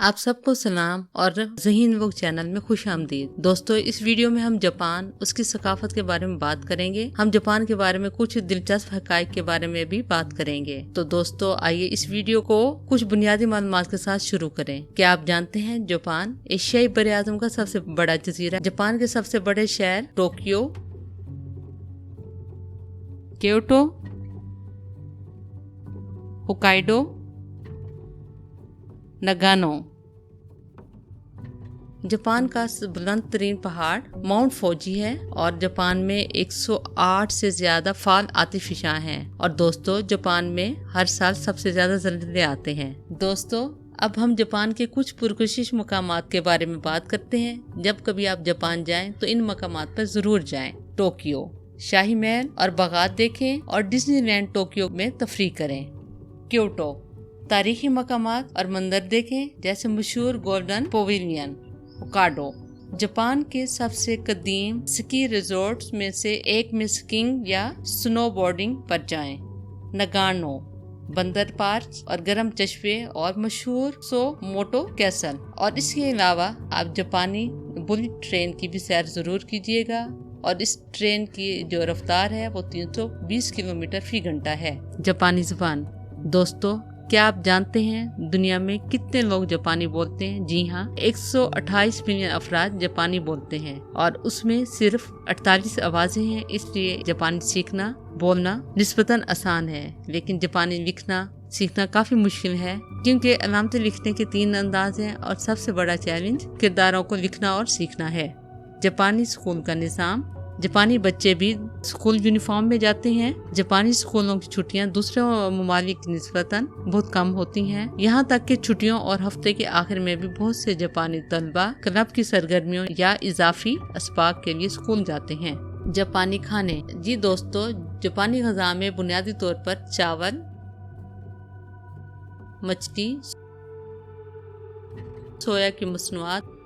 आप सबको सलाम और ज़हीन वोग चैनल में खुश आमदीद। दोस्तों, इस वीडियो में हम जापान, उसकी सकाफत के बारे में बात करेंगे। हम जापान के बारे में कुछ दिलचस्प हक़ाइक़ के बारे में भी बात करेंगे। तो दोस्तों, आइए इस वीडियो को कुछ बुनियादी मालूमात के साथ शुरू करें। क्या आप जानते हैं जापान एशियाई बरआज़म का सबसे बड़ा जजीरा है। जापान के सबसे बड़े शहर टोक्यो, क्योटो, होक्काइडो, नगानो। जापान का बुलंद तरीन पहाड़ माउंट फूजी है और जापान में 108 से ज्यादा फाल आतिफिशा हैं। और दोस्तों, जापान में हर साल सबसे ज्यादा ज़लज़ले आते हैं। दोस्तों, अब हम जापान के कुछ पुरकशिश मकामात के बारे में बात करते हैं। जब कभी आप जापान जाएं तो इन मकामात पर जरूर जाएं। टोक्यो, शाही महल और बागात देखें और डिज्नीलैंड टोक्यो में तफरीह करें। क्योटो, तारीखी मकामात और मंदिर देखें, जैसे मशहूर गोल्डन पवेलियन। होक्काइडो, जापान के सबसे कदीम स्की रिजॉर्ट्स में से एक में स्कीइंग या स्नोबोर्डिंग पर जाएं। नगानो, बंदर पार्क और गर्म चश्मे और मशहूर सोमोटो कैसल। और इसके अलावा आप जापानी बुलेट ट्रेन की भी सैर जरूर कीजिएगा। और इस ट्रेन की जो रफ्तार है वो 320 किलोमीटर फी घंटा है। जापानी जुबान। दोस्तों, क्या आप जानते हैं दुनिया में कितने लोग जापानी बोलते हैं? जी हाँ, 128 मिलियन अफराद जापानी बोलते हैं और उसमें सिर्फ 48 आवाजें हैं। इसलिए जापानी सीखना, बोलना निस्बतन आसान है, लेकिन जापानी लिखना सीखना काफी मुश्किल है, क्योंकि अलामतें लिखने के 3 अंदाज हैं और सबसे बड़ा चैलेंज किरदारों को लिखना और सीखना है। जापानी स्कूल का निज़ाम। जापानी बच्चे भी स्कूल यूनिफॉर्म में जाते हैं। जापानी स्कूलों की छुट्टियां दूसरे ममालिक की निस्बतन बहुत कम होती हैं। यहाँ तक कि छुट्टियों और हफ्ते के आखिर में भी बहुत से जापानी तलबा क्लब की सरगर्मियों या इजाफी अस्बाक के लिए स्कूल जाते हैं। जापानी खाने। जी दोस्तों, जापानी ग़िज़ा में बुनियादी तौर पर चावल, मछली, सोया की मसनूआत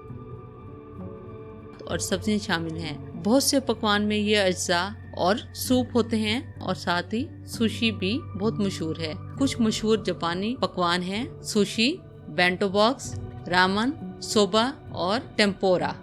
और सब्जियां शामिल हैं। बहुत से पकवान में ये अज्जा और सूप होते हैं और साथ ही सुशी भी बहुत मशहूर है। कुछ मशहूर जापानी पकवान हैं सुशी, बेंटो बॉक्स, रामन, सोबा और टेम्पोरा।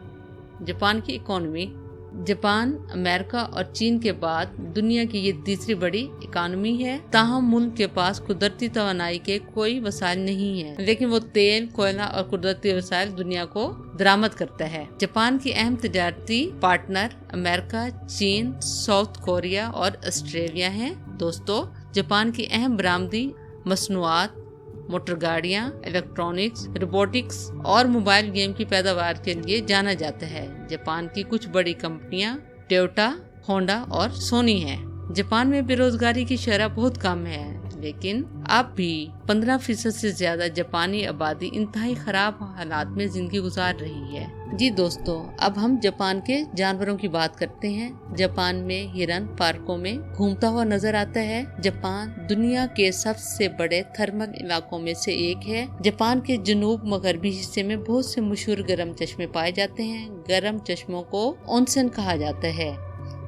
जापान की इकोनॉमी। जापान अमेरिका और चीन के बाद दुनिया की ये तीसरी बड़ी इकोनॉमी है। ताहम मुल्क के पास कुदरती तवानाई के कोई वसाइल नहीं है, लेकिन वो तेल, कोयला और कुदरती वसाइल दुनिया को दरामद करता है। जापान की अहम तजारती पार्टनर अमेरिका, चीन, साउथ कोरिया और ऑस्ट्रेलिया हैं। दोस्तों, जापान की अहम बरामदी मसनूआत, मोटर गाड़ियाँ, इलेक्ट्रॉनिक्स, रोबोटिक्स और मोबाइल गेम की पैदावार के लिए जाना जाता है। जापान की कुछ बड़ी कंपनियां टोयोटा, होंडा और सोनी हैं। जापान में बेरोजगारी की शरह बहुत कम है, लेकिन अब भी 15% से ज्यादा जापानी आबादी इंतहाई खराब हालात में जिंदगी गुजार रही है। जी दोस्तों, अब हम जापान के जानवरों की बात करते हैं। जापान में हिरन पार्कों में घूमता हुआ नजर आता है। जापान दुनिया के सबसे बड़े थर्मल इलाकों में से एक है। जापान के जनूब मगरबी हिस्से में बहुत से मशहूर गर्म चश्मे पाए जाते हैं। गर्म चश्मों को ओनसेन कहा जाता है।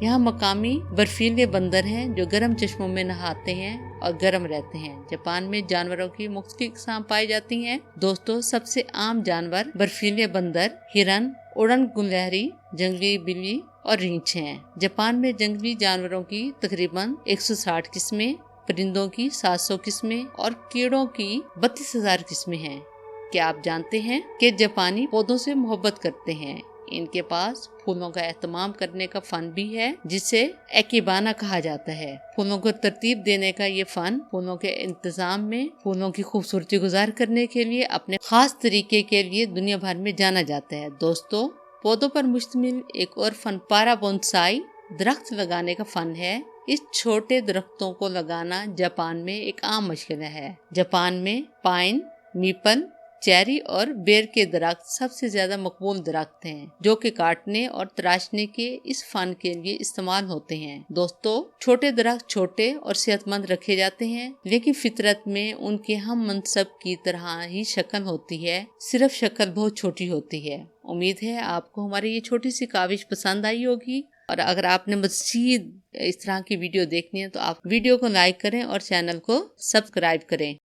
यहाँ मकामी बर्फीले बंदर हैं जो गर्म चश्मों में नहाते हैं और गर्म रहते हैं। जापान में जानवरों की मुख्तलिफ किस्म पाई जाती हैं। दोस्तों, सबसे आम जानवर बर्फीले बंदर, हिरन, उड़न गुलहरी, जंगली बिल्ली और रींछ हैं। जापान में जंगली जानवरों की तकरीबन 160 किस्में, परिंदों की 700 किस्में और कीड़ों की 32,000 किस्में हैं। क्या आप जानते हैं कि जापानी पौधों से मोहब्बत करते हैं? इनके पास फूलों का एहतमाम करने का फन भी है, जिसे एकिबाना कहा जाता है। फूलों को तरतीब देने का ये फन फूलों के इंतजाम में फूलों की खूबसूरती गुजार करने के लिए अपने खास तरीके के लिए दुनिया भर में जाना जाता है। दोस्तों, पौधों पर मुश्तमिल एक और फन पारा बोनसाई दरख्त लगाने का फन है। इस छोटे दरख्तों को लगाना जापान में एक आम मशगला है। जापान में पाइन, मीपल, चेरी और बेर के दरख्त सबसे ज्यादा मकबूल दरख्त हैं, जो कि काटने और तराशने के इस फन के लिए इस्तेमाल होते हैं। दोस्तों, छोटे दरख्त छोटे और सेहतमंद रखे जाते हैं, लेकिन फितरत में उनके हम मनसब की तरह ही शक्ल होती है, सिर्फ शक्ल बहुत छोटी होती है। उम्मीद है आपको हमारी ये छोटी सी काविश पसंद आई होगी, और अगर आपने मज़ीद इस तरह की वीडियो देखनी है तो आप वीडियो को लाइक करें और चैनल को सब्सक्राइब करें।